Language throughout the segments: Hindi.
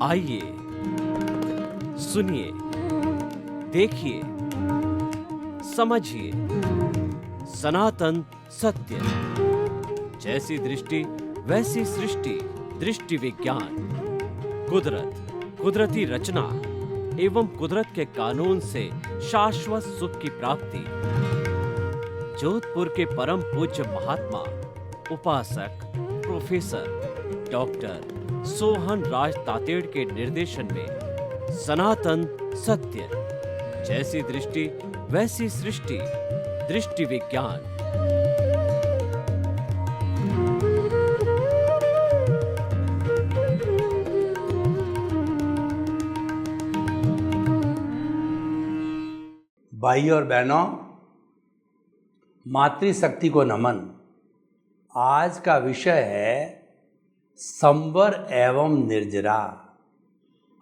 आइए, सुनिए, देखिए, समझिए सनातन सत्य। जैसी दृष्टि वैसी सृष्टि, दृष्टि विज्ञान। कुदरत, कुदरती रचना एवं कुदरत के कानून से शाश्वत सुख की प्राप्ति। जोधपुर के परम पूज्य महात्मा उपासक प्रोफेसर डॉक्टर सोहन राज तातेड़ के निर्देशन में सनातन सत्य। जैसी दृष्टि वैसी सृष्टि, दृष्टि विज्ञान। भाइयों और बहनों, मातृशक्ति को नमन। आज का विषय है संवर एवं निर्जरा।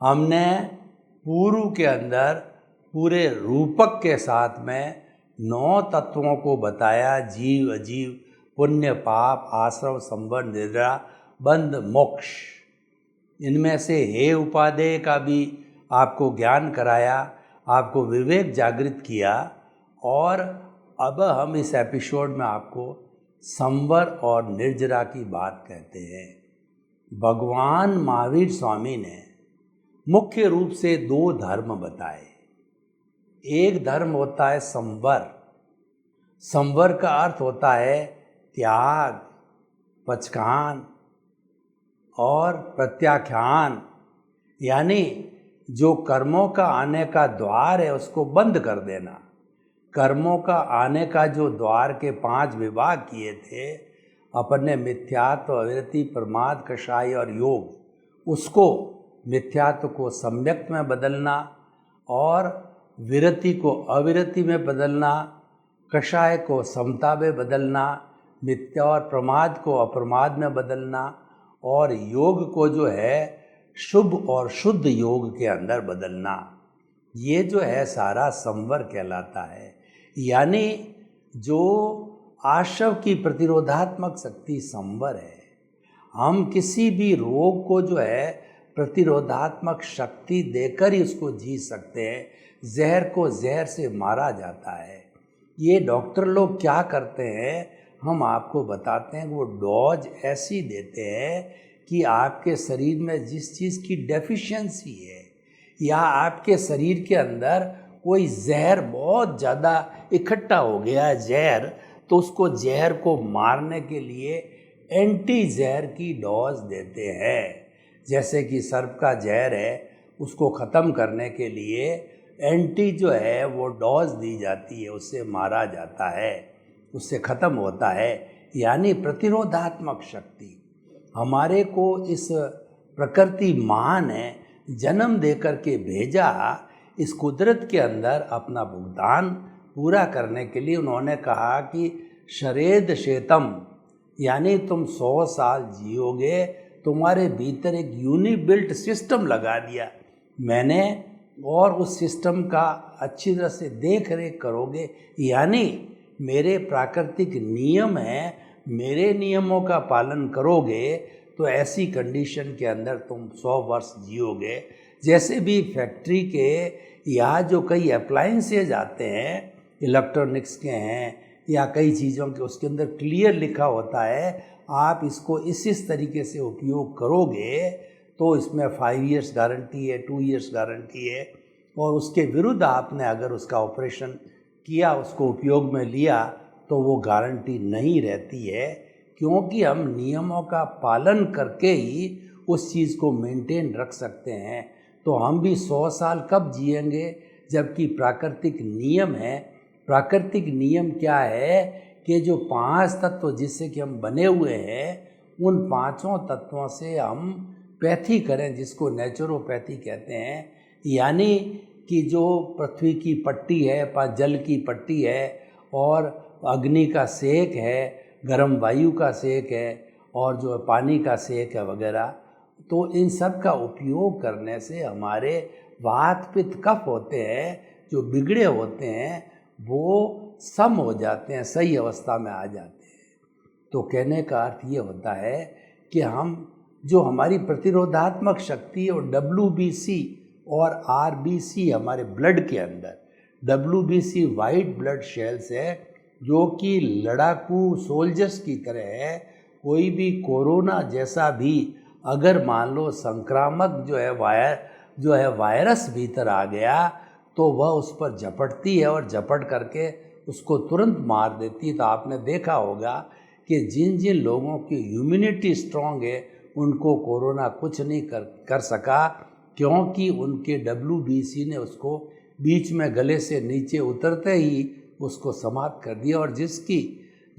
हमने पूर्व के अंदर पूरे रूपक के साथ में 9 तत्वों को बताया। जीव, अजीव, पुण्य, पाप, आश्रव, संवर, निर्जरा, बंध, मोक्ष। इनमें से हे उपादेय का भी आपको ज्ञान कराया, आपको विवेक जागृत किया। और अब हम इस एपिसोड में आपको संवर और निर्जरा की बात कहते हैं। भगवान महावीर स्वामी ने मुख्य रूप से 2 धर्म बताए। एक धर्म होता है संवर। संवर का अर्थ होता है त्याग, पचकान और प्रत्याख्यान, यानी जो कर्मों का आने का द्वार है उसको बंद कर देना। कर्मों का आने का जो द्वार के 5 विभाग किए थे, अपन ने मिथ्यात्व, अविरति, प्रमाद, कषाय और योग, उसको मिथ्यात्व को सम्यक में बदलना और विरति को अविरति में बदलना, कषाय को समता में बदलना, मिथ्या और प्रमाद को अप्रमाद में बदलना और योग को जो है शुभ और शुद्ध योग के अंदर बदलना। ये जो है सारा संवर कहलाता है। यानी जो आशव की प्रतिरोधात्मक शक्ति संवर है। हम किसी भी रोग को जो है प्रतिरोधात्मक शक्ति देकर ही उसको जीत सकते हैं। जहर को जहर से मारा जाता है। ये डॉक्टर लोग क्या करते हैं, हम आपको बताते हैं। वो डोज ऐसी देते हैं कि आपके शरीर में जिस चीज़ की डेफिशिएंसी है या आपके शरीर के अंदर कोई जहर बहुत ज़्यादा इकट्ठा हो गया है जहर, तो उसको जहर को मारने के लिए एंटी जहर की डोज देते हैं। जैसे कि सर्प का जहर है, उसको ख़त्म करने के लिए एंटी जो है वो डोज दी जाती है, उससे मारा जाता है, उससे ख़त्म होता है। यानी प्रतिरोधात्मक शक्ति। हमारे को इस प्रकृति माँ ने जन्म देकर के भेजा, इस कुदरत के अंदर अपना भुगतान पूरा करने के लिए। उन्होंने कहा कि शरेद शेतम, यानी तुम 100 साल जियोगे, तुम्हारे भीतर एक यूनिबिल्ट सिस्टम लगा दिया मैंने, और उस सिस्टम का अच्छी तरह से देख रेख करोगे। यानी मेरे प्राकृतिक नियम हैं, मेरे नियमों का पालन करोगे तो ऐसी कंडीशन के अंदर तुम 100 वर्ष जियोगे। जैसे भी फैक्ट्री के या जो कई अप्लायंसेज आते हैं, इलेक्ट्रॉनिक्स के हैं या कई चीज़ों के, उसके अंदर क्लियर लिखा होता है आप इसको इस तरीके से उपयोग करोगे तो इसमें 5 इयर्स गारंटी है, 2 इयर्स गारंटी है। और उसके विरुद्ध आपने अगर उसका ऑपरेशन किया, उसको उपयोग में लिया, तो वो गारंटी नहीं रहती है, क्योंकि हम नियमों का पालन करके ही उस चीज़ को मेंटेन रख सकते हैं। तो हम भी 100 साल कब जिएंगे, जबकि प्राकृतिक नियम है। प्राकृतिक नियम क्या है कि जो 5 तत्व जिससे कि हम बने हुए हैं, उन 5 तत्वों से हम पैथी करें, जिसको नेचुरोपैथी कहते हैं। यानी कि जो पृथ्वी की पट्टी है, जल की पट्टी है और अग्नि का सेक है, गर्म वायु का सेक है और जो पानी का सेक है वगैरह, तो इन सब का उपयोग करने से हमारे वात पित्त कफ होते हैं जो बिगड़े होते हैं वो सम हो जाते हैं, सही अवस्था में आ जाते हैं। तो कहने का अर्थ ये होता है कि हम जो हमारी प्रतिरोधात्मक शक्ति और WBC और RBC हमारे ब्लड के अंदर, WBC वाइट ब्लड सेल्स है जो कि लड़ाकू सोल्जर्स की तरह है। कोई भी कोरोना जैसा भी अगर मान लो संक्रामक जो है वायरस भीतर आ गया तो वह उस पर झपटती है और झपट करके उसको तुरंत मार देती है। तो आपने देखा होगा कि जिन जिन लोगों की इम्यूनिटी स्ट्रांग है उनको कोरोना कुछ नहीं कर सका, क्योंकि उनके WBC ने उसको बीच में गले से नीचे उतरते ही उसको समाप्त कर दिया। और जिसकी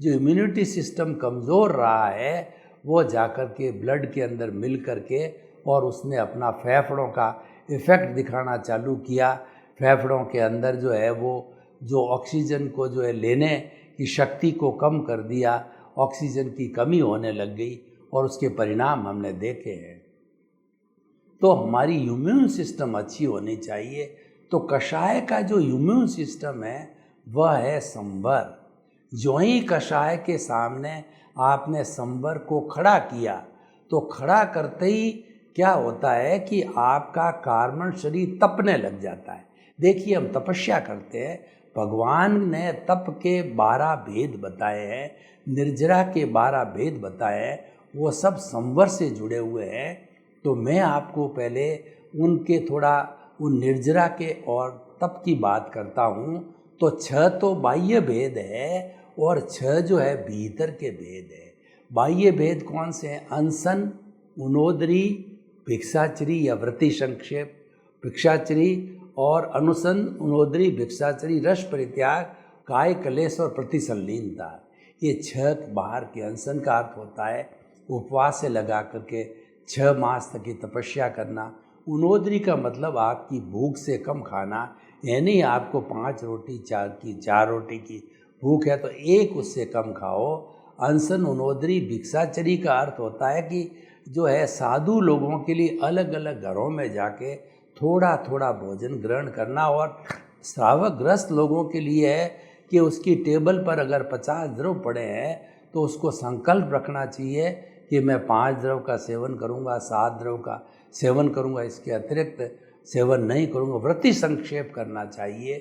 जो इम्यूनिटी सिस्टम कमज़ोर रहा है वो जाकर के ब्लड के अंदर मिल कर के और उसने अपना फेफड़ों का इफ़ेक्ट दिखाना चालू किया। फेफड़ों के अंदर जो है वो जो ऑक्सीजन को जो है लेने की शक्ति को कम कर दिया, ऑक्सीजन की कमी होने लग गई और उसके परिणाम हमने देखे हैं। तो हमारी इम्यून सिस्टम अच्छी होनी चाहिए। तो कषाय का जो इम्यून सिस्टम है वह है संवर। जो ही कषाय के सामने आपने संवर को खड़ा किया तो खड़ा करते ही क्या होता है कि आपका कार्बन शरीर तपने लग जाता है। देखिए हम तपस्या करते हैं, भगवान ने तप के 12 भेद बताए हैं, निर्जरा के 12 भेद बताए हैं, वो सब संवर से जुड़े हुए हैं। तो मैं आपको पहले उनके थोड़ा उन निर्जरा के और तप की बात करता हूँ। तो 6 तो बाह्य भेद है और 6 जो है भीतर के भेद है। बाह्य भेद कौन से हैं? अनशन, उनोदरी, भिक्षाचरी या व्रति संक्षेप, भिक्षाचरी और अनुसन, उनोदरी, भिक्षाचरी, रस परित्याग, काय क्लेश और प्रतिसंलीनता। ये 6 बाहर के। अनशन का अर्थ होता है उपवास से लगा करके 6 मास तक की तपस्या करना। उनोदरी का मतलब आपकी भूख से कम खाना, यानी आपको 5 रोटी 4 रोटी की भूख है तो 1 उससे कम खाओ। अनशन, उनोदरी, भिक्षाचरी का अर्थ होता है कि जो है साधु लोगों के लिए अलग अलग घरों में जाके थोड़ा थोड़ा भोजन ग्रहण करना, और श्रावकग्रस्त लोगों के लिए है कि उसकी टेबल पर अगर 50 द्रव्य पड़े हैं तो उसको संकल्प रखना चाहिए कि मैं 5 द्रव्य का सेवन करूंगा, 7 द्रव्य का सेवन करूंगा, इसके अतिरिक्त सेवन नहीं करूंगा। व्रति संक्षेप करना चाहिए।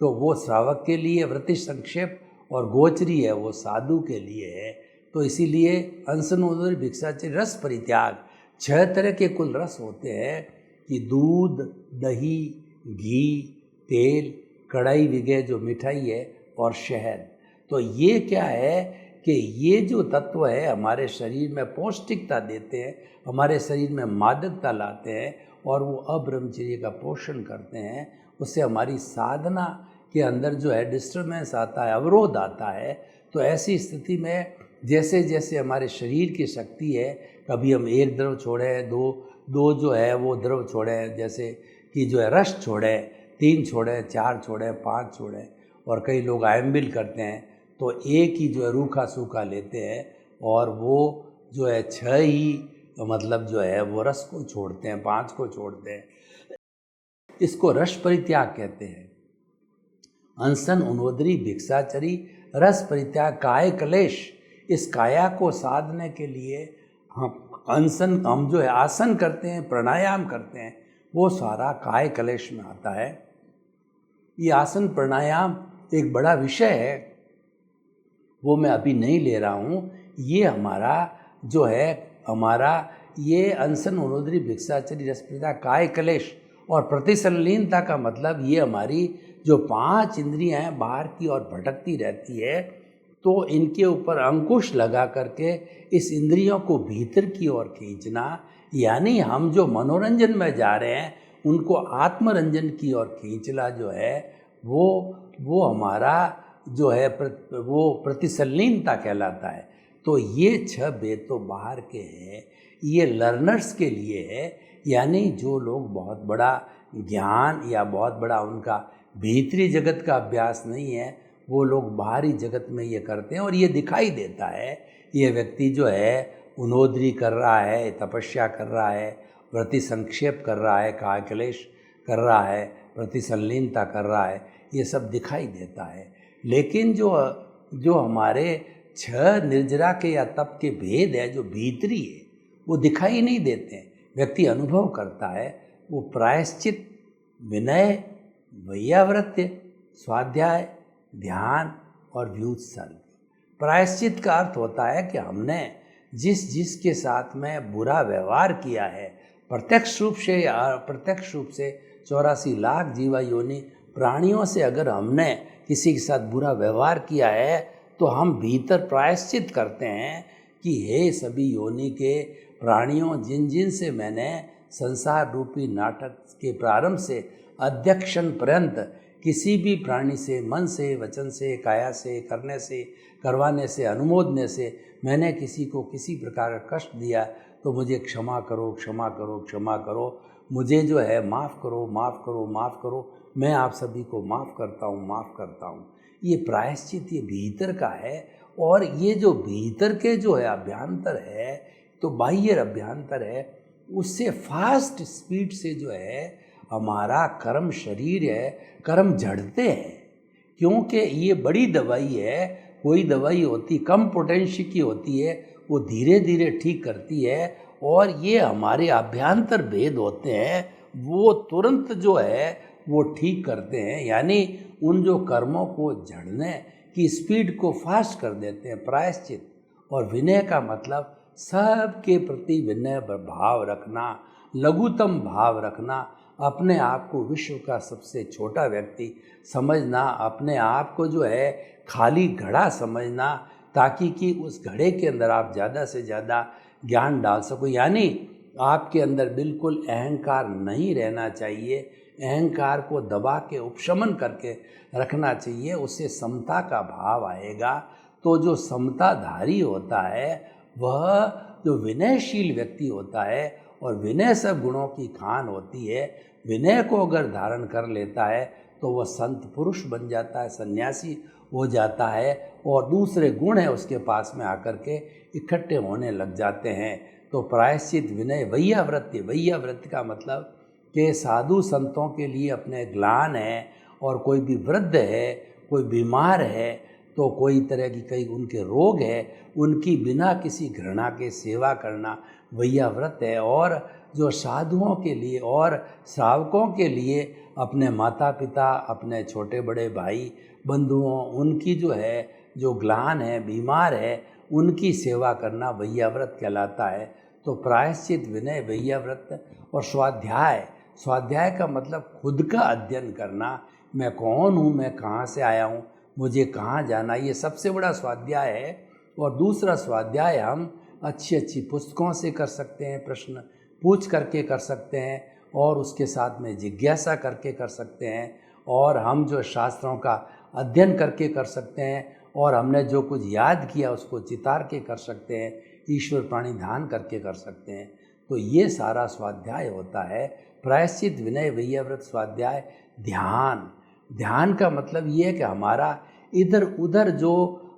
तो वो श्रावक के लिए व्रति संक्षेप और गोचरी है वो साधु के लिए है। तो इसीलिए अनशन, उनोदरी, भिक्षाचर्य, रस परित्याग 6 तरह के कुल रस होते हैं कि दूध, दही, घी, तेल, कढ़ाई विगे जो मिठाई है और शहद। तो ये क्या है कि ये जो तत्व है हमारे शरीर में पौष्टिकता देते हैं, हमारे शरीर में मादकता लाते हैं और वो अब्रह्मचर्य का पोषण करते हैं। उससे हमारी साधना के अंदर जो है डिस्टर्बेंस आता है, अवरोध आता है। तो ऐसी स्थिति में जैसे जैसे हमारे शरीर की शक्ति है, कभी हम 1 द्रव छोड़े, दो जो है वो द्रव छोड़े, जैसे कि जो है रस छोड़े, 3 छोड़े, 4 छोड़े, 5 छोड़े, और कई लोग आयम्बिल करते हैं तो 1 ही जो है रूखा सूखा लेते हैं और वो जो है 6 ही मतलब जो है वो रस को छोड़ते हैं, 5 को छोड़ते हैं। इसको रस परित्याग कहते हैं। अनशन, उनोदरी, भिक्षाचरी, रस परित्याग, काय क्लेश। इस काया को साधने के लिए हम जो है आसन करते हैं, प्राणायाम करते हैं, वो सारा काय क्लेश में आता है। ये आसन प्राणायाम एक बड़ा विषय है, वो मैं अभी नहीं ले रहा हूँ। ये हमारा जो है ये अनशन, उनोदरी, भिक्षाचर्य, रस परित्याग, काय क्लेश और प्रतिसंलीनता का मतलब ये हमारी जो 5 इंद्रियां हैं बाहर की ओर भटकती रहती है, तो इनके ऊपर अंकुश लगा करके इस इंद्रियों को भीतर की ओर खींचना, यानी हम जो मनोरंजन में जा रहे हैं उनको आत्मरंजन की ओर खींचना जो है वो हमारा जो है वो प्रतिसंलीनता कहलाता है। तो ये 6 भेद तो बाहर के हैं, ये लर्नर्स के लिए है, यानी जो लोग बहुत बड़ा ज्ञान या बहुत बड़ा उनका भीतरी जगत का अभ्यास नहीं है, वो लोग बाहरी जगत में ये करते हैं और ये दिखाई देता है। ये व्यक्ति जो है उनोदरी कर रहा है, तपस्या कर रहा है, व्रति संक्षेप कर रहा है, काय क्लेश कर रहा है, प्रतिसंलीनता कर रहा है, ये सब दिखाई देता है। लेकिन जो हमारे 6 निर्जरा के या तप के भेद है जो भीतरी है, वो दिखाई नहीं देते हैं, व्यक्ति अनुभव करता है। वो प्रायश्चित, विनय, वैयावृत्य, स्वाध्याय, ध्यान और व्युत्सर्ग। प्रायश्चित का अर्थ होता है कि हमने जिसके साथ में बुरा व्यवहार किया है, प्रत्यक्ष रूप से या अप्रत्यक्ष रूप से 84 लाख जीवा योनि प्राणियों से अगर हमने किसी के साथ बुरा व्यवहार किया है तो हम भीतर प्रायश्चित करते हैं कि हे सभी योनि के प्राणियों, जिन जिन से मैंने संसार रूपी नाटक के प्रारंभ से अध्यक्षण पर्यंत किसी भी प्राणी से, मन से, वचन से, काया से, करने से, करवाने से, अनुमोदने से मैंने किसी को किसी प्रकार का कष्ट दिया तो मुझे क्षमा करो, क्षमा करो, क्षमा करो, मुझे जो है माफ़ करो, माफ़ करो, माफ़ करो, मैं आप सभी को माफ़ करता हूँ, माफ़ करता हूँ। ये प्रायश्चित ये भीतर का है। और ये जो भीतर के जो है अभ्यंतर है, तो बाह्य अभ्यंतर है, उससे फास्ट स्पीड से जो है हमारा कर्म शरीर है, कर्म झड़ते हैं। क्योंकि ये बड़ी दवाई है, कोई दवाई होती कम पोटेंशियल की होती है, वो धीरे धीरे ठीक करती है। और ये हमारे अभ्यंतर भेद होते हैं, वो तुरंत जो है वो ठीक करते हैं, यानी उन जो कर्मों को झड़ने की स्पीड को फास्ट कर देते हैं। प्रायश्चित और विनय का मतलब सबके प्रति विनय भाव रखना, लघुतम भाव रखना, अपने आप को विश्व का सबसे छोटा व्यक्ति समझना, अपने आप को जो है खाली घड़ा समझना, ताकि कि उस घड़े के अंदर आप ज़्यादा से ज़्यादा ज्ञान डाल सको। यानी आपके अंदर बिल्कुल अहंकार नहीं रहना चाहिए, अहंकार को दबा के उपशमन करके रखना चाहिए, उससे समता का भाव आएगा। तो जो समताधारी होता है वह जो विनयशील व्यक्ति होता है, और विनय सब गुणों की खान होती है, विनय को अगर धारण कर लेता है तो वह संत पुरुष बन जाता है, सन्यासी हो जाता है, और दूसरे गुण है उसके पास में आकर के इकट्ठे होने लग जाते हैं। तो प्रायश्चित, विनय, वैयावृत्ति। वैयावृत्ति का मतलब कि साधु संतों के लिए अपने ग्लान है, और कोई भी वृद्ध है, कोई बीमार है, तो कोई तरह की कई उनके रोग है, उनकी बिना किसी घृणा के सेवा करना वैयाव्रत है। और जो साधुओं के लिए और श्रावकों के लिए अपने माता पिता, अपने छोटे बड़े भाई बंधुओं, उनकी जो है जो ग्लान है, बीमार है, उनकी सेवा करना वैयाव्रत कहलाता है। तो प्रायश्चित, विनय, वैयाव्रत और स्वाध्याय। स्वाध्याय का मतलब खुद का अध्ययन करना, मैं कौन हूँ, मैं कहाँ से आया हूँ, मुझे कहाँ जाना, ये सबसे बड़ा स्वाध्याय है। और दूसरा स्वाध्याय हम अच्छी अच्छी पुस्तकों से कर सकते हैं, प्रश्न पूछ करके कर सकते हैं, और उसके साथ में जिज्ञासा करके कर सकते हैं, और हम जो शास्त्रों का अध्ययन करके कर सकते हैं, और हमने जो कुछ याद किया उसको चितार के कर सकते हैं, ईश्वर प्राणी ध्यान करके कर सकते हैं। तो ये सारा स्वाध्याय होता है। प्रायश्चित, विनय, वैयाव्रत, स्वाध्याय, ध्यान। ध्यान का मतलब ये है कि हमारा इधर उधर जो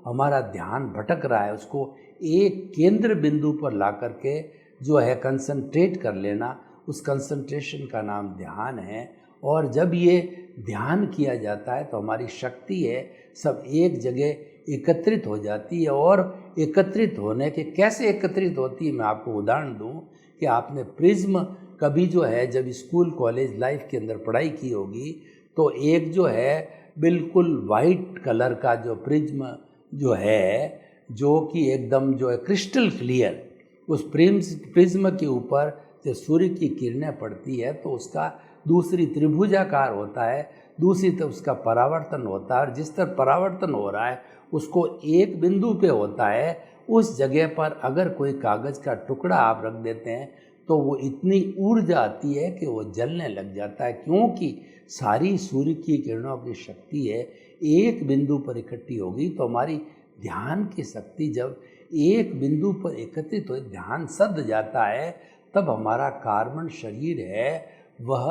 हमारा ध्यान भटक रहा है उसको एक केंद्र बिंदु पर ला करके जो है कंसंट्रेट कर लेना, उस कंसंट्रेशन का नाम ध्यान है। और जब ये ध्यान किया जाता है तो हमारी शक्ति है सब एक जगह एकत्रित हो जाती है। और एकत्रित होने के कैसे एकत्रित होती है, मैं आपको उदाहरण दूं कि आपने प्रिज्म कभी जो है जब स्कूल कॉलेज लाइफ के अंदर पढ़ाई की होगी, तो एक जो है बिल्कुल वाइट कलर का जो प्रिज्म जो है, जो कि एकदम जो है क्रिस्टल क्लियर, उस प्रिज्म के ऊपर जब सूर्य की किरणें पड़ती है तो उसका दूसरी त्रिभुजाकार होता है, दूसरी तरफ उसका परावर्तन होता है, और जिस तरह परावर्तन हो रहा है उसको एक बिंदु पे होता है, उस जगह पर अगर कोई कागज़ का टुकड़ा आप रख देते हैं तो वो इतनी ऊर्जा आती है कि वो जलने लग जाता है, क्योंकि सारी सूर्य की किरणों की शक्ति है एक बिंदु पर इकट्ठी होगी। तो हमारी ध्यान की शक्ति जब एक बिंदु पर एकत्रित हो, ध्यान सद जाता है, तब हमारा कार्बन शरीर है वह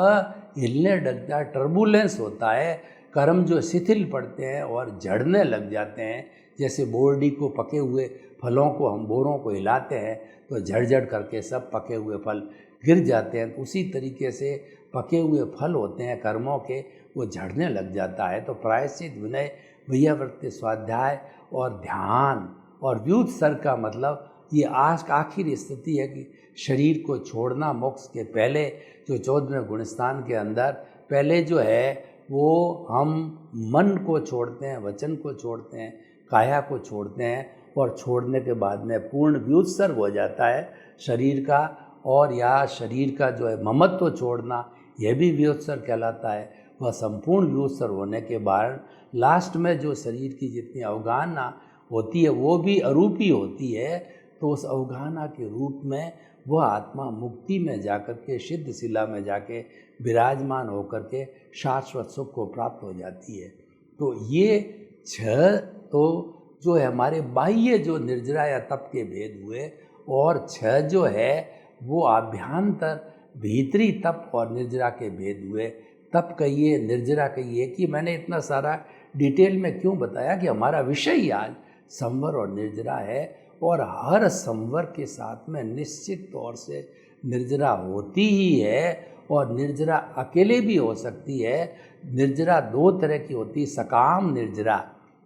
हिलने लगता है, टर्बुलेंस होता है, कर्म जो शिथिल पड़ते हैं और झड़ने लग जाते हैं। जैसे बोरडी को, पके हुए फलों को हम बोरों को हिलाते हैं तो झड़ करके सब पके हुए फल गिर जाते हैं, तो उसी तरीके से पके हुए फल होते हैं कर्मों के, वो झड़ने लग जाता है। तो प्रायश्चित, विनय, वैयावृत्ति, स्वाध्याय और ध्यान और व्युत्सर्ग का मतलब ये आखिरी स्थिति है कि शरीर को छोड़ना मोक्ष के पहले, जो 14वें गुणस्थान के अंदर पहले जो है वो हम मन को छोड़ते हैं, वचन को छोड़ते हैं, काया को छोड़ते हैं, और छोड़ने के बाद में पूर्ण व्युत्सर्ग हो जाता है शरीर का। और या शरीर का जो है ममत्व छोड़ना, यह भी व्युत्सर्ग कहलाता है। वह संपूर्ण व्युत्सर्ग होने के बाद लास्ट में जो शरीर की जितनी अवगाहना होती है वो भी अरूपी होती है। तो उस अवगाहना के रूप में वह आत्मा मुक्ति में जाकर के, सिद्ध शिला में जाके विराजमान होकर के शाश्वत सुख को प्राप्त हो जाती है। तो ये 6 तो जो है हमारे बाह्य जो निर्जरा या तप के भेद हुए, और 6 जो है वो आभ्यंतर भीतरी तप और निर्जरा के भेद हुए। तप कहिए, निर्जरा कहिए, कि मैंने इतना सारा डिटेल में क्यों बताया कि हमारा विषय ही आज संवर और निर्जरा है। और हर संवर के साथ में निश्चित तौर से निर्जरा होती ही है, और निर्जरा अकेले भी हो सकती है। निर्जरा 2 तरह की होती है। सकाम निर्जरा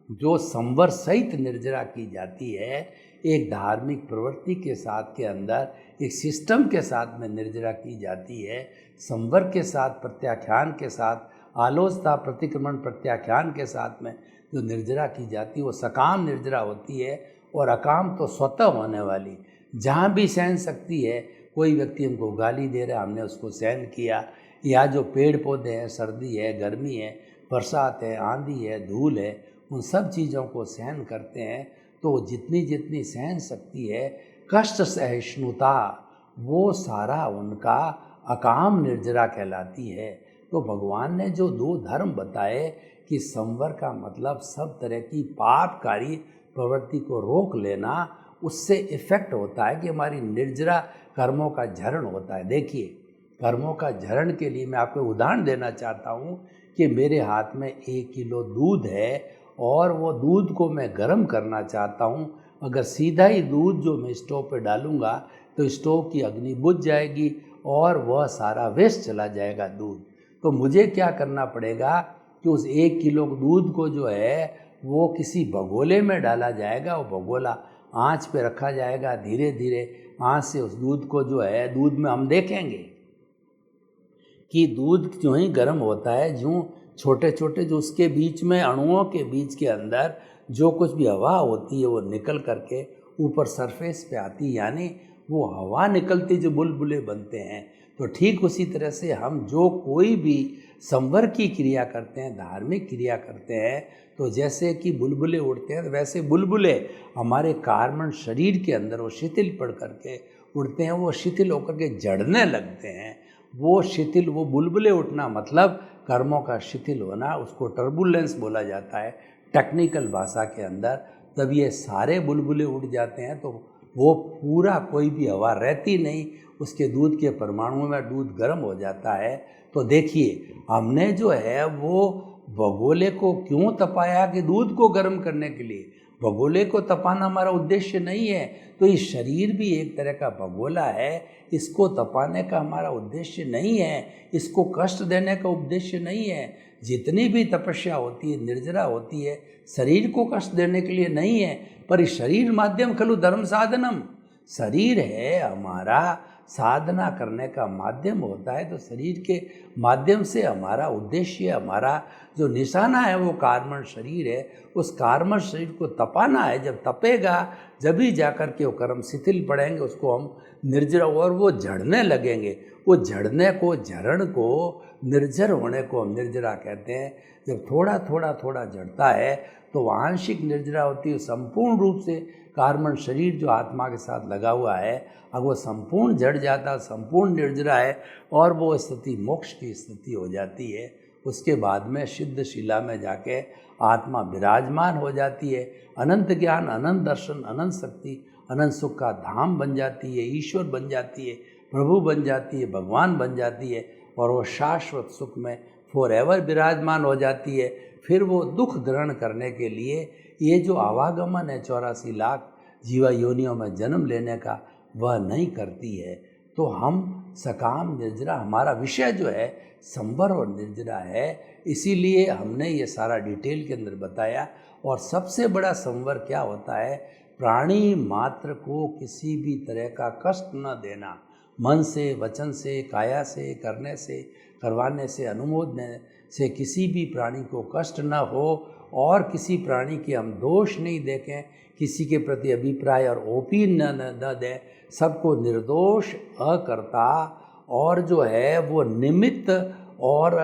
जो संवर सहित निर्जरा की जाती है, एक धार्मिक प्रवृत्ति के साथ के अंदर एक सिस्टम के साथ में निर्जरा की जाती है। संवर के साथ, प्रत्याख्यान के साथ, आलोचना प्रतिक्रमण प्रत्याख्यान के साथ में जो निर्जरा की जाती है वो सकाम निर्जरा होती है। और अकाम तो स्वतः होने वाली, जहाँ भी सहन सकती है। कोई व्यक्ति हमको गाली दे रहा है, हमने उसको सहन किया, या जो पेड़ पौधे हैं, सर्दी है, गर्मी है, बरसात है, आंधी है, धूल है, उन सब चीज़ों को सहन करते हैं। तो जितनी जितनी सहन शक्ति है, कष्ट सहिष्णुता, वो सारा उनका अकाम निर्जरा कहलाती है। तो भगवान ने जो 2 धर्म बताए कि संवर का मतलब सब तरह की पापकारी प्रवृत्ति को रोक लेना, उससे इफेक्ट होता है कि हमारी निर्जरा कर्मों का झरण होता है। देखिए, कर्मों का झरण के लिए मैं आपको उदाहरण देना चाहता हूँ कि मेरे हाथ में 1 किलो दूध है और वो दूध को मैं गर्म करना चाहता हूँ। अगर सीधा ही दूध जो मैं स्टोव पे डालूँगा तो स्टोव की अग्नि बुझ जाएगी और वह सारा वेस्ट चला जाएगा दूध। तो मुझे क्या करना पड़ेगा कि उस 1 किलो दूध को जो है वो किसी भगोले में डाला जाएगा। वो भगोला आँच पे रखा जाएगा, धीरे धीरे आँच से उस दूध को जो है, दूध में हम देखेंगे कि दूध जो ही गर्म होता है, जो छोटे छोटे जो उसके बीच में अणुओं के बीच के अंदर जो कुछ भी हवा होती है वो निकल करके ऊपर सरफेस पे आती है, यानी वो हवा निकलती जो बुलबुले बनते हैं। तो ठीक उसी तरह से हम जो कोई भी संवर की क्रिया करते हैं, धार्मिक क्रिया करते हैं, तो जैसे कि बुलबुले उड़ते हैं, तो वैसे बुलबुले हमारे कार्बन शरीर के अंदर वो शिथिल पड़ करके उड़ते हैं, वो शिथिल होकर के जड़ने लगते हैं। वो शिथिल, वो बुलबुले उठना मतलब कर्मों का शिथिल होना, उसको टर्बुलेंस बोला जाता है टेक्निकल भाषा के अंदर। तब ये सारे बुलबुले उड़ जाते हैं तो वो पूरा कोई भी हवा रहती नहीं, उसके दूध के परमाणुओं में दूध गर्म हो जाता है। तो देखिए, हमने जो है वो भगोले को क्यों तपाया कि दूध को गर्म करने के लिए। भगोले को तपाना हमारा उद्देश्य नहीं है। तो ये शरीर भी एक तरह का भगोला है, इसको तपाने का हमारा उद्देश्य नहीं है, इसको कष्ट देने का उद्देश्य नहीं है। जितनी भी तपस्या होती है, निर्जरा होती है, शरीर को कष्ट देने के लिए नहीं है। पर शरीर माध्यम खलु धर्म साधनम, शरीर है हमारा साधना करने का माध्यम होता है। तो शरीर के माध्यम से हमारा उद्देश्य, हमारा जो निशाना है वो कार्बन शरीर है। उस कार्बन शरीर को तपाना है। जब तपेगा जब ही जाकर के वो कर्म शिथिल पड़ेंगे, उसको हम निर्जरा, और वो झड़ने लगेंगे। वो झड़ने को, झरण को, निर्जर होने को हम निर्जरा कहते हैं। जब थोड़ा थोड़ा थोड़ा झड़ता है तो आंशिक निर्जरा होती है। संपूर्ण रूप से कार्बन शरीर जो आत्मा के साथ लगा हुआ है, अगर वो संपूर्ण झड़ जाता, संपूर्ण निर्जरा है, और वो स्थिति मोक्ष की स्थिति हो जाती है। उसके बाद में सिद्ध शिला में जाके आत्मा विराजमान हो जाती है। अनंत ज्ञान, अनंत दर्शन, अनंत शक्ति, अनंत सुख का धाम बन जाती है, ईश्वर बन जाती है, प्रभु बन जाती है, भगवान बन जाती है, और वो शाश्वत सुख में फॉर एवर विराजमान हो जाती है। फिर वो दुख ग्रहण करने के लिए ये जो आवागमन है 84 लाख जीवा योनियों में जन्म लेने का, वह नहीं करती है। तो हम सकाम निर्जरा, हमारा विषय जो है संवर और निर्जरा है, इसीलिए हमने ये सारा डिटेल के अंदर बताया। और सबसे बड़ा संवर क्या होता है प्राणी मात्र को किसी भी तरह का कष्ट न देना, मन से, वचन से, काया से, करने से, करवाने से, अनुमोदने से किसी भी प्राणी को कष्ट न हो, और किसी प्राणी के हम दोष नहीं देखें, किसी के प्रति अभिप्राय और ओपिनियन न दें, सबको निर्दोष अकर्ता और जो है वो निमित्त, और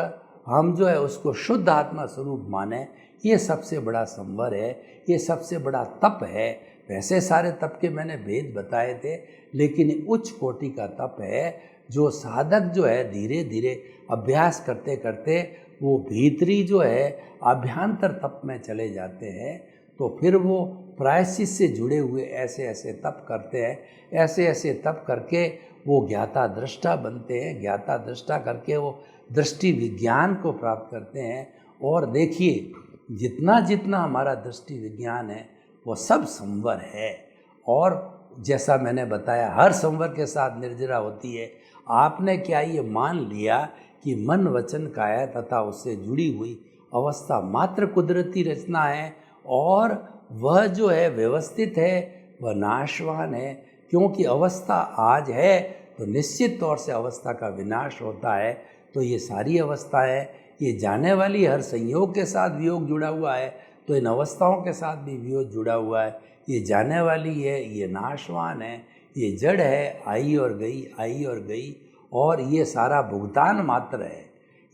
हम जो है उसको शुद्ध आत्मा स्वरूप माने, ये सबसे बड़ा संवर है, ये सबसे बड़ा तप है। वैसे सारे तप के मैंने भेद बताए थे, लेकिन उच्च कोटि का तप है जो साधक जो है धीरे धीरे अभ्यास करते करते वो भीतरी जो है अभ्यंतर तप में चले जाते हैं। तो फिर वो प्रायश्चित से जुड़े हुए ऐसे ऐसे तप करते हैं, ऐसे ऐसे तप करके वो ज्ञाता दृष्टा बनते हैं। ज्ञाता दृष्टा करके वो दृष्टि विज्ञान को प्राप्त करते हैं। और देखिए, जितना जितना हमारा दृष्टि विज्ञान है वो सब संवर है। और जैसा मैंने बताया, हर संवर के साथ निर्जरा होती है। आपने क्या ये मान लिया कि मन, वचन, काया तथा उससे जुड़ी हुई अवस्था मात्र कुदरती रचना है, और वह जो है व्यवस्थित है, वह नाशवान है। क्योंकि अवस्था आज है तो निश्चित तौर से अवस्था का विनाश होता है। तो ये सारी अवस्थाएं, ये जाने वाली हर संयोग के साथ वियोग जुड़ा हुआ है, तो इन अवस्थाओं के साथ भी वियोग जुड़ा हुआ है। ये जाने वाली है, ये नाशवान है, ये जड़ है, आई और गई, आई और गई, और ये सारा भुगतान मात्र है।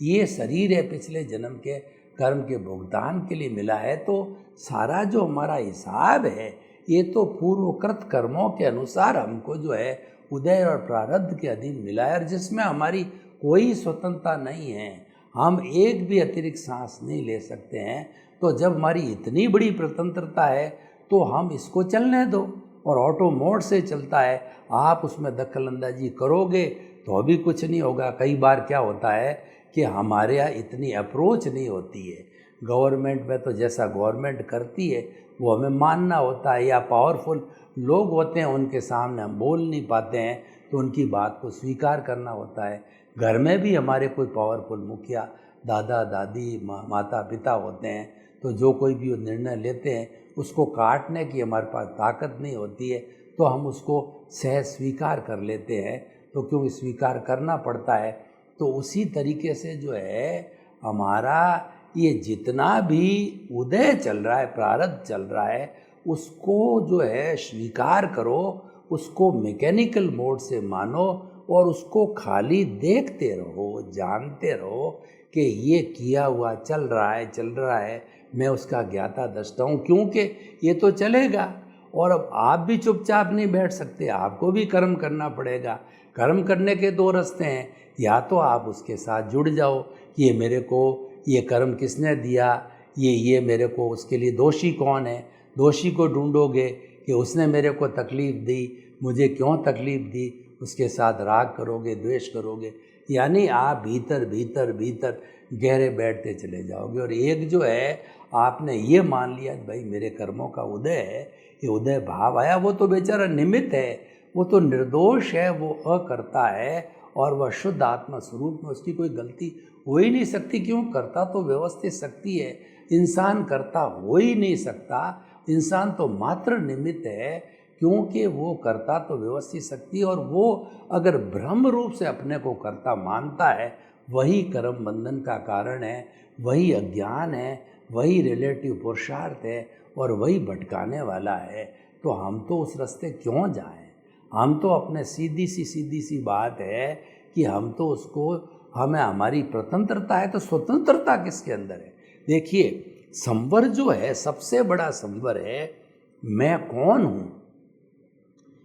ये शरीर है पिछले जन्म के कर्म के भुगतान के लिए मिला है। तो सारा जो हमारा हिसाब है ये तो पूर्वकृत कर्मों के अनुसार हमको जो है उदय और प्रारब्ध के अधीन मिला है, और जिसमें हमारी कोई स्वतंत्रता नहीं है। हम एक भी अतिरिक्त सांस नहीं ले सकते हैं। तो जब हमारी इतनी बड़ी स्वतंत्रता है तो हम इसको चलने दो, और ऑटो मोड से चलता है। आप उसमें दखल अंदाजी करोगे तो अभी कुछ नहीं होगा। कई बार क्या होता है कि हमारे यहाँ इतनी अप्रोच नहीं होती है। गवर्नमेंट में तो जैसा गवर्नमेंट करती है वो हमें मानना होता है, या पावरफुल लोग होते हैं उनके सामने हम बोल नहीं पाते हैं तो उनकी बात को स्वीकार करना होता है। घर में भी हमारे कोई पावरफुल मुखिया, दादा दादी, माता पिता होते हैं, तो जो कोई भी निर्णय लेते हैं उसको काटने की हमारे पास ताकत नहीं होती है, तो हम उसको सहज स्वीकार कर लेते हैं। तो क्योंकि स्वीकार करना पड़ता है, तो उसी तरीके से जो है हमारा ये जितना भी उदय चल रहा है, प्रारब्ध चल रहा है, उसको जो है स्वीकार करो, उसको मैकेनिकल मोड से मानो, और उसको खाली देखते रहो, जानते रहो कि ये किया हुआ चल रहा है, मैं उसका ज्ञाता दृष्टा हूँ। क्योंकि ये तो चलेगा, और अब आप भी चुपचाप नहीं बैठ सकते, आपको भी कर्म करना पड़ेगा। कर्म करने के दो रास्ते हैं, या तो आप उसके साथ जुड़ जाओ कि ये मेरे को ये कर्म किसने दिया, ये मेरे को, उसके लिए दोषी कौन है, दोषी को ढूंढोगे कि उसने मेरे को तकलीफ़ दी, मुझे क्यों तकलीफ़ दी, उसके साथ राग करोगे, द्वेष करोगे, यानी आप भीतर भीतर भीतर गहरे बैठते चले जाओगे। और एक जो है आपने ये मान लिया भाई मेरे कर्मों का उदय है, ये उदय भाव आया, वो तो बेचारा निमित्त है, वो तो निर्दोष है, वो अकर्ता है, और वह शुद्ध आत्मा स्वरूप में उसकी कोई गलती हो ही नहीं सकती। क्यों? करता तो व्यवस्थित शक्ति है, इंसान करता हो ही नहीं सकता, इंसान तो मात्र निमित्त है, क्योंकि वो करता तो व्यवस्थित शक्ति, और वो अगर ब्रह्म रूप से अपने को करता मानता है, वही कर्म बंधन का कारण है, वही अज्ञान है, वही रिलेटिव पुरुषार्थ है, और वही भटकाने वाला है। तो हम तो उस रास्ते क्यों जाएं? हम तो अपने सीधी सी बात है कि हम तो उसको, हमें हमारी स्वतंत्रता है, तो स्वतंत्रता किसके अंदर है? देखिए, संवर जो है सबसे बड़ा संवर है मैं कौन हूँ,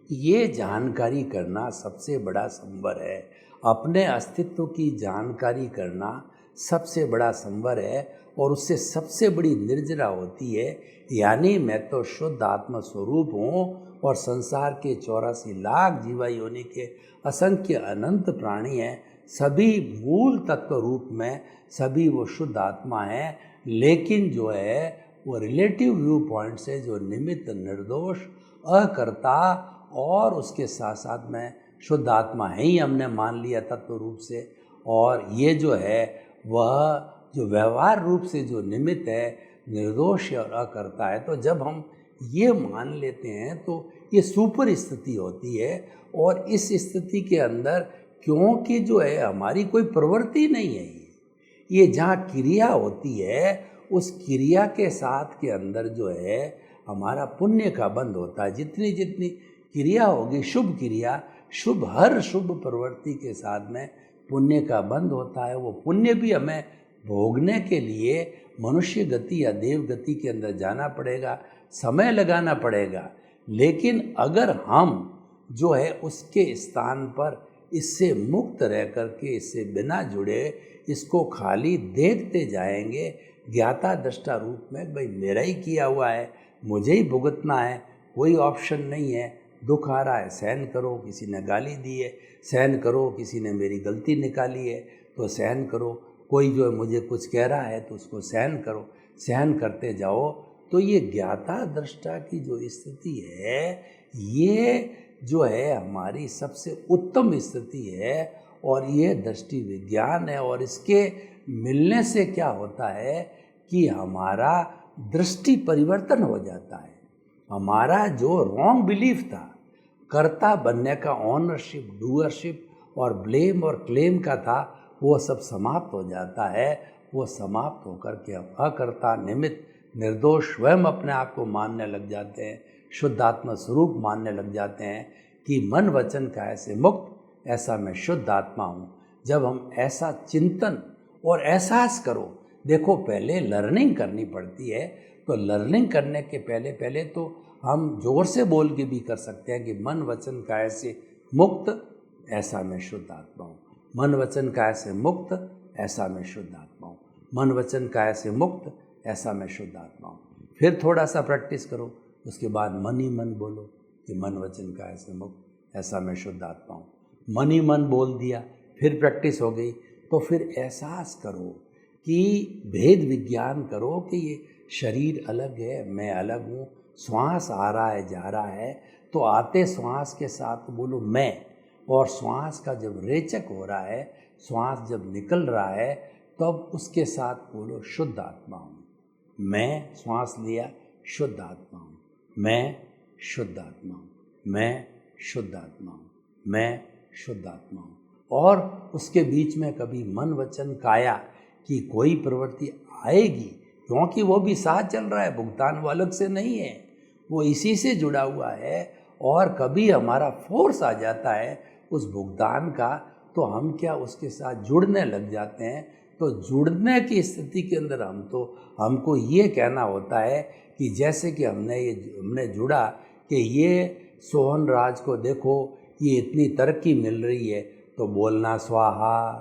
ये जानकारी करना सबसे बड़ा संवर है। अपने अस्तित्व की जानकारी करना सबसे बड़ा संवर है, और उससे सबसे बड़ी निर्जरा होती है। यानी मैं तो शुद्ध आत्मा स्वरूप हूँ, और संसार के 84 लाख जीवा योनि के असंख्य अनंत प्राणी हैं, सभी मूल तत्व रूप में सभी वो शुद्ध आत्मा हैं। लेकिन जो है वो रिलेटिव व्यू पॉइंट से जो निमित्त, निर्दोष, अकर्ता, और उसके साथ साथ में शुद्ध आत्मा है ही हमने मान लिया तत्व रूप से। और ये जो है वह जो व्यवहार रूप से जो निमित्त है, निर्दोष और अकर्ता है। तो जब हम ये मान लेते हैं तो ये सुपर स्थिति होती है। और इस स्थिति के अंदर क्योंकि जो है हमारी कोई प्रवृत्ति नहीं है, ये जहाँ क्रिया होती है उस क्रिया के साथ के अंदर जो है हमारा पुण्य का बंध होता है। जितनी जितनी क्रिया होगी शुभ क्रिया, शुभ हर शुभ प्रवृत्ति के साथ में पुण्य का बंध होता है। वो पुण्य भी हमें भोगने के लिए मनुष्य गति या देव गति के अंदर जाना पड़ेगा, समय लगाना पड़ेगा। लेकिन अगर हम जो है उसके स्थान पर इससे मुक्त रह करके, इससे बिना जुड़े, इसको खाली देखते जाएंगे ज्ञाता दृष्टा रूप में, भाई मेरा ही किया हुआ है, मुझे ही भुगतना है, कोई ऑप्शन नहीं है। दुख आ रहा है सहन करो, किसी ने गाली दी है सहन करो, किसी ने मेरी गलती निकाली है तो सहन करो, कोई जो है मुझे कुछ कह रहा है तो उसको सहन करो, सहन करते जाओ। तो ये ज्ञाता दृष्टा की जो स्थिति है, ये जो है हमारी सबसे उत्तम स्थिति है और ये दृष्टि विज्ञान है। और इसके मिलने से क्या होता है कि हमारा दृष्टि परिवर्तन हो जाता है। हमारा जो रॉन्ग बिलीफ था, कर्ता बनने का, ऑनरशिप, डूअरशिप और ब्लेम और क्लेम का था, वो सब समाप्त हो जाता है। वो समाप्त होकर के हम अकर्ता, निमित्त, निर्दोष स्वयं अपने आप को मानने लग जाते हैं, शुद्धात्मा स्वरूप मानने लग जाते हैं कि मन वचन काया से मुक्त, ऐसा मैं शुद्ध आत्मा हूँ। जब हम ऐसा चिंतन और एहसास करो, देखो पहले लर्निंग करनी पड़ती है, तो लर्निंग करने के पहले तो हम जोर से बोल के भी कर सकते हैं कि मन वचन काया से मुक्त, ऐसा मैं शुद्ध आत्मा हूँ। मन वचन काया से मुक्त, ऐसा मैं शुद्ध आत्मा हूँ। मन वचन काया से मुक्त, ऐसा मैं शुद्ध आत्मा हूँ। फिर थोड़ा सा प्रैक्टिस करो, उसके बाद मन ही मन बोलो कि मन वचन काया से मुक्त, ऐसा मैं शुद्ध आत्मा हूँ। मन ही मन बोल दिया, फिर प्रैक्टिस हो गई, तो फिर एहसास करो कि भेद विज्ञान करो कि ये शरीर अलग है, मैं अलग हूँ। श्वास आ रहा है जा रहा है तो आते श्वास के साथ बोलो मैं, और श्वास का जब रेचक हो रहा है, श्वास जब निकल रहा है, तब उसके साथ बोलो शुद्ध आत्मा हूँ। मैं श्वास लिया, शुद्ध आत्मा हूँ। मैं शुद्ध आत्मा हूँ। मैं शुद्ध आत्मा हूँ। मैं शुद्ध आत्मा हूँ। और उसके बीच में कभी मन वचन काया की कोई प्रवृत्ति आएगी, क्योंकि वो भी साथ चल रहा है, भुगतान वो अलग से नहीं है, वो इसी से जुड़ा हुआ है। और कभी हमारा फोर्स आ जाता है उस भुगतान का, तो हम क्या उसके साथ जुड़ने लग जाते हैं। तो जुड़ने की स्थिति के अंदर हमको ये कहना होता है कि जैसे कि हमने जुड़ा कि ये सोहन राज को देखो, ये इतनी तरक्की मिल रही है, तो बोलना स्वाहा,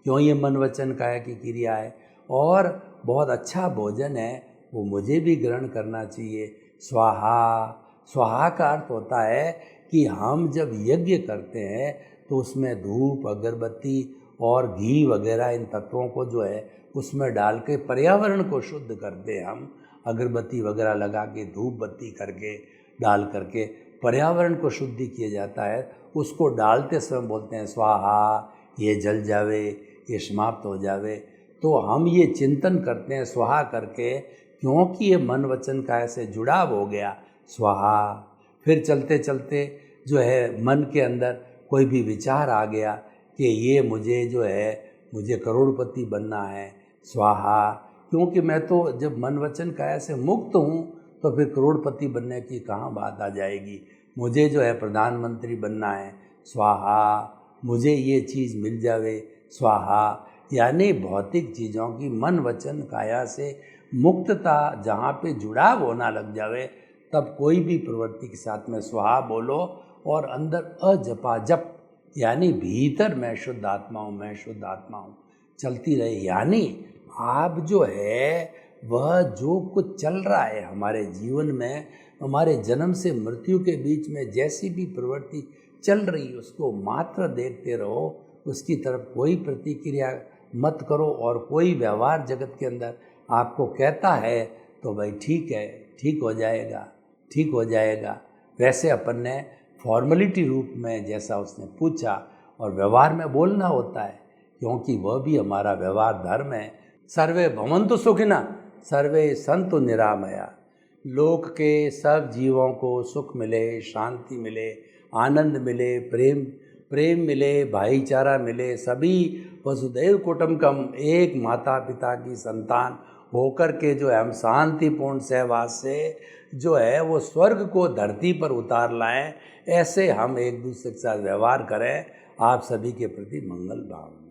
क्यों ये मन वचन काया की क्रिया है, और बहुत अच्छा भोजन है, वो मुझे भी ग्रहण करना चाहिए, स्वाहा। स्वाहा का अर्थ होता है कि हम जब यज्ञ करते हैं तो उसमें धूप, अगरबत्ती और घी वगैरह इन तत्वों को जो है उसमें डाल के पर्यावरण को शुद्ध करते हैं। हम अगरबत्ती वगैरह लगा के, धूप बत्ती करके, डाल करके पर्यावरण को शुद्धि किया जाता है। उसको डालते समय बोलते हैं स्वाहा, ये जल जावे, ये समाप्त हो जावे। तो हम ये चिंतन करते हैं स्वाहा करके, क्योंकि ये मन वचन काया से जुड़ाव हो गया, स्वाहा। फिर चलते चलते जो है मन के अंदर कोई भी विचार आ गया कि ये मुझे जो है, मुझे करोड़पति बनना है, स्वाहा। क्योंकि मैं तो जब मन वचन काया से मुक्त हूँ, तो फिर करोड़पति बनने की कहाँ बात आ जाएगी। मुझे जो है प्रधानमंत्री बनना है, स्वाहा। मुझे ये चीज़ मिल जावे, स्वाहा। यानी भौतिक चीज़ों की मन वचन काया से मुक्तता जहाँ पे जुड़ाव होना लग जावे, तब कोई भी प्रवृत्ति के साथ में स्वाहा बोलो और अंदर अजपा जप, यानी भीतर मैं शुद्ध आत्मा हूँ, मैं शुद्ध आत्मा हूँ चलती रहे। यानी आप जो है वह जो कुछ चल रहा है हमारे जीवन में, हमारे जन्म से मृत्यु के बीच में जैसी भी प्रवृत्ति चल रही है, उसको मात्र देखते रहो, उसकी तरफ कोई प्रतिक्रिया मत करो। और कोई व्यवहार जगत के अंदर आपको कहता है तो भाई ठीक है, ठीक हो जाएगा, ठीक हो जाएगा। वैसे अपन ने फॉर्मेलिटी रूप में जैसा उसने पूछा और व्यवहार में बोलना होता है, क्योंकि वह भी हमारा व्यवहार धर्म है। सर्वे भवन्तु सुखिनः, सर्वे सन्तु निरामया। लोक के सब जीवों को सुख मिले, शांति मिले, आनंद मिले, प्रेम मिले, भाईचारा मिले, सभी वसुधैव कुटुंबकम एक माता पिता की संतान होकर के जो है हम शांतिपूर्ण सहवास से जो है वो स्वर्ग को धरती पर उतार लाएं, ऐसे हम एक दूसरे के साथ व्यवहार करें। आप सभी के प्रति मंगल भावना।